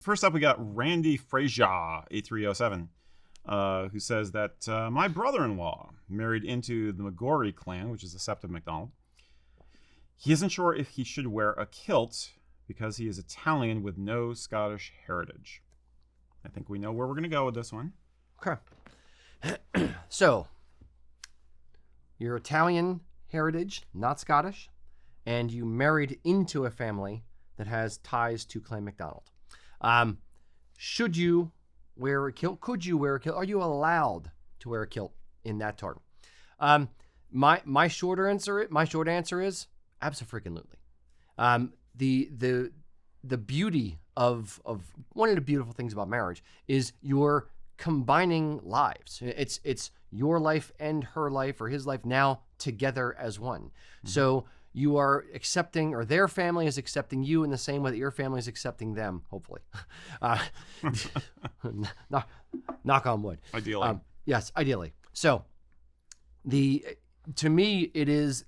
First up, we got Randy Frazier, A307, who says that my brother-in-law married into the McGorry clan, which is the sept of MacDonald. He isn't sure if he should wear a kilt because he is Italian with no Scottish heritage. I think we know where we're going to go with this one. Okay. So, you're Italian heritage, not Scottish, and you married into a family that has ties to Clan MacDonald. Should you wear a kilt? Could you wear a kilt? Are you allowed to wear a kilt in that tartan? My short answer is abso-freaking-lutely. The beauty of one of the beautiful things about marriage is you're combining lives. It's your life and her life or his life now together as one. Mm-hmm. So you are accepting, or their family is accepting you in the same way that your family is accepting them, hopefully. Knock on wood. Ideally. Yes, ideally. So to me, it is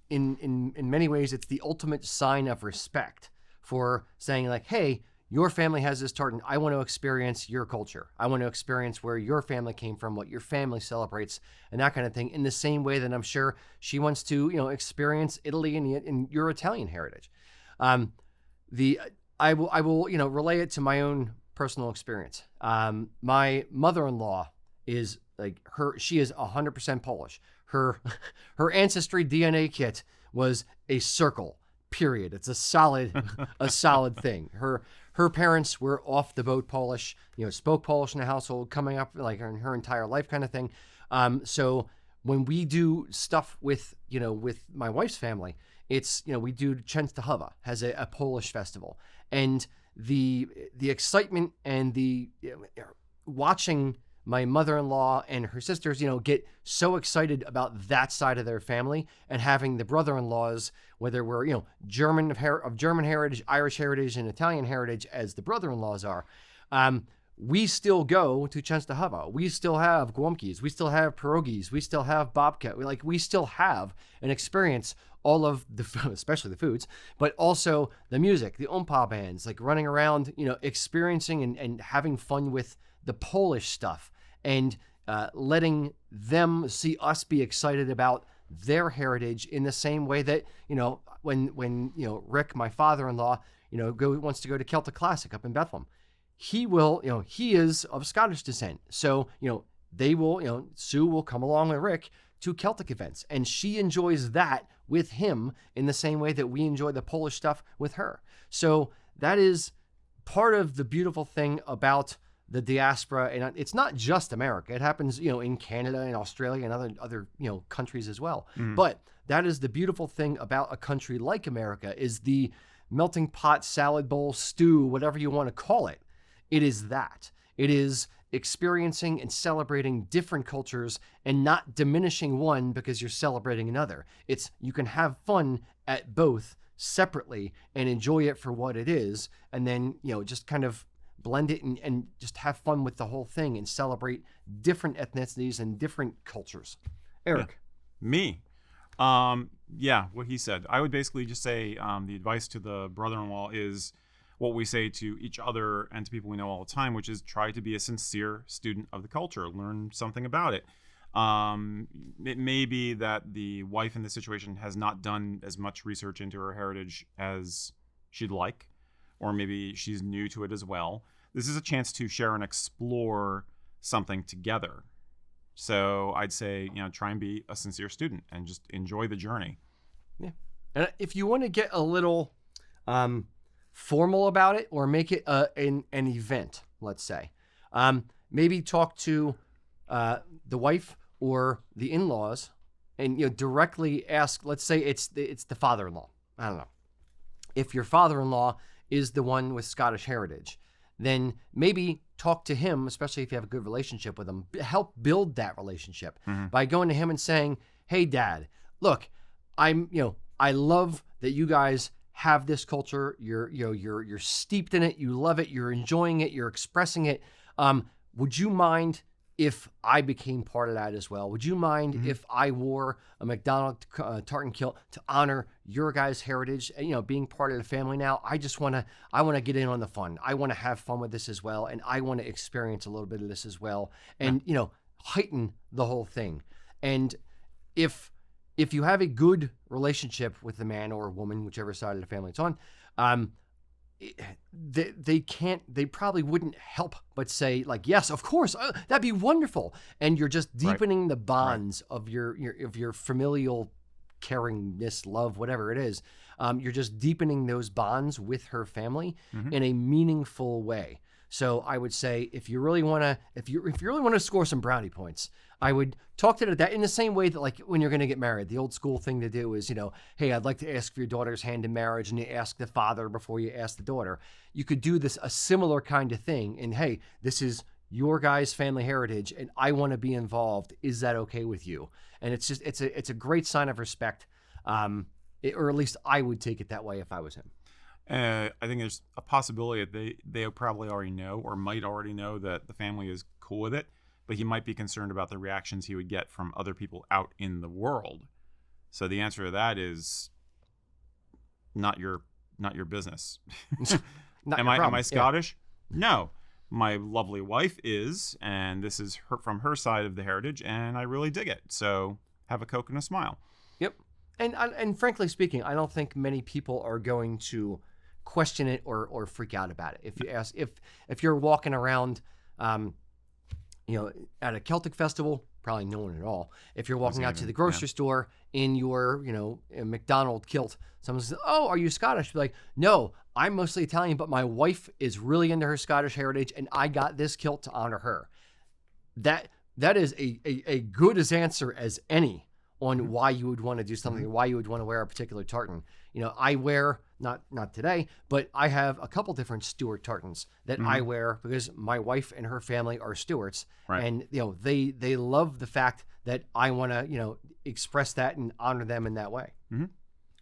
in many ways, it's the ultimate sign of respect for saying like, hey, your family has this tartan. I want to experience your culture. I want to experience where your family came from, what your family celebrates, and that kind of thing. In the same way that I'm sure she wants to, experience Italy and your Italian heritage. I will relay it to my own personal experience. My mother-in-law is she is 100% Polish. Her ancestry DNA kit was a circle. Period. It's a solid thing. Her parents were off the boat Polish, spoke Polish in the household, coming up like her entire life kind of thing. So when we do stuff with my wife's family, it's, we do Częstochowa has a Polish festival, and the excitement and the watching my mother-in-law and her sisters, get so excited about that side of their family, and having the brother-in-laws, whether we're, German heritage, Irish heritage, and Italian heritage, as the brother-in-laws are, we still go to Częstochowa. We still have głomkis. We still have pierogies. We still have babka. We still have and experience all of especially the foods, but also the music, the ompa bands, running around, experiencing and having fun with the Polish stuff, and letting them see us be excited about their heritage in the same way that, when Rick, my father-in-law, wants to go to Celtic Classic up in Bethlehem. He will, he is of Scottish descent. So, they will, Sue will come along with Rick to Celtic events, and she enjoys that with him in the same way that we enjoy the Polish stuff with her. So that is part of the beautiful thing about the diaspora, and it's not just America. It happens, in Canada and Australia and other countries as well. Mm. But that is the beautiful thing about a country like America, is the melting pot, salad bowl, stew, whatever you want to call it. It is that. It is experiencing and celebrating different cultures and not diminishing one because you're celebrating another. It's, you can have fun at both separately and enjoy it for what it is, and then, just kind of blend it and just have fun with the whole thing and celebrate different ethnicities and different cultures. Erik. Yeah. Me. What he said. I would basically just say the advice to the brother-in-law is what we say to each other and to people we know all the time, which is try to be a sincere student of the culture. Learn something about it. It may be that the wife in this situation has not done as much research into her heritage as she'd like, or maybe she's new to it as well. This is a chance to share and explore something together. So I'd say, try and be a sincere student and just enjoy the journey. Yeah. And if you want to get a little formal about it, or make it an event, let's say, maybe talk to the wife or the in-laws and directly ask. Let's say it's the father-in-law. I don't know. If your father-in-law is the one with Scottish heritage, then maybe talk to him, especially if you have a good relationship with him. Help build that relationship by going to him and saying, "Hey, Dad, look, I love that you guys have this culture. You're steeped in it. You love it. You're enjoying it. You're expressing it. Would you mind if I became part of that as well? Would you mind if I wore a McDonald tartan kilt to honor your guys' heritage? And, being part of the family now, I want to get in on the fun. I want to have fun with this as well, and I want to experience a little bit of this as well, and heighten the whole thing. And if you have a good relationship with the man or woman, whichever side of the family it's on, they probably wouldn't help but say, like, yes, of course, that'd be wonderful. And you're just deepening the bonds of your familial caringness, love, whatever it is. You're just deepening those bonds with her family in a meaningful way. So I would say if you really want to score some brownie points, I would talk to that in the same way that, like, when you're going to get married, the old school thing to do is, hey, I'd like to ask for your daughter's hand in marriage, and you ask the father before you ask the daughter. You could do a similar kind of thing. And hey, this is your guys' family heritage, and I want to be involved. Is that okay with you? And it's a great sign of respect, or at least I would take it that way if I was him. I think there's a possibility that they probably already know, or might already know, that the family is cool with it, but he might be concerned about the reactions he would get from other people out in the world. So the answer to that is not your business. Am I Scottish? Yeah. No. My lovely wife is, and this is from her side of the heritage, and I really dig it. So have a Coke and a smile. Yep. And frankly speaking, I don't think many people are going to question it or freak out about it. If you're walking around, at a Celtic festival, probably no one at all. If you're walking out to the grocery store in your, a McDonald kilt, someone says, "Oh, are you Scottish?" You're like, "No, I'm mostly Italian, but my wife is really into her Scottish heritage, and I got this kilt to honor her." That is a good as answer as any on why you would want to do something, why you would want to wear a particular tartan. I wear, not today, but I have a couple different Stuart tartans that I wear because my wife and her family are Stuarts. Right. And, they love the fact that I want to, express that and honor them in that way. Mm-hmm.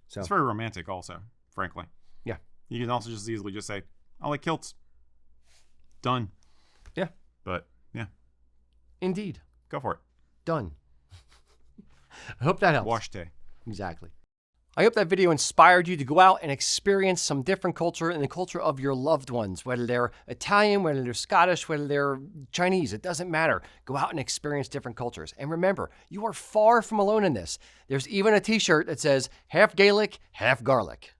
So it's very romantic also, frankly. Yeah. You can also just easily just say, "I like kilts." Done. Yeah. But, yeah. Indeed. Go for it. Done. I hope that helps. Wash day. Exactly. I hope that video inspired you to go out and experience some different culture and the culture of your loved ones, whether they're Italian, whether they're Scottish, whether they're Chinese. It doesn't matter. Go out and experience different cultures. And remember, you are far from alone in this. There's even a t-shirt that says half Gaelic, half garlic.